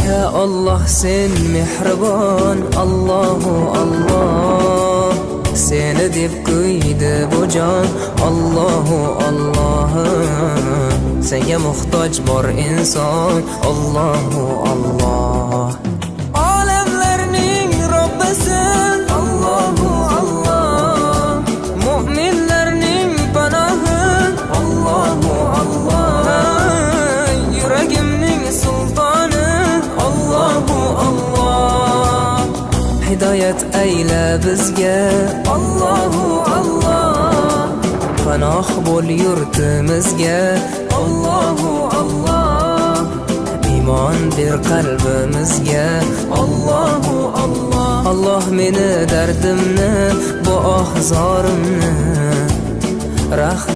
Ya Allah sen mehribon, Allohu Allah. Seni deb kuydi bu jon, Allohu Allah. Senga muhtoj bor inson, Allohu Allah. Olamlarning Robbisin, Allohu Allah. Mu'minlarning panohi, Allohu Allah. Yuragimning sultoni, Allohu Allah. Hidoyat ayla bizga, Allohu Allah. Panoh bo'l yurtimizga, Allohu Allah. Iymon ber qalbimizga, Allohu Allah. Allah meni dardimni, bu ohzorimni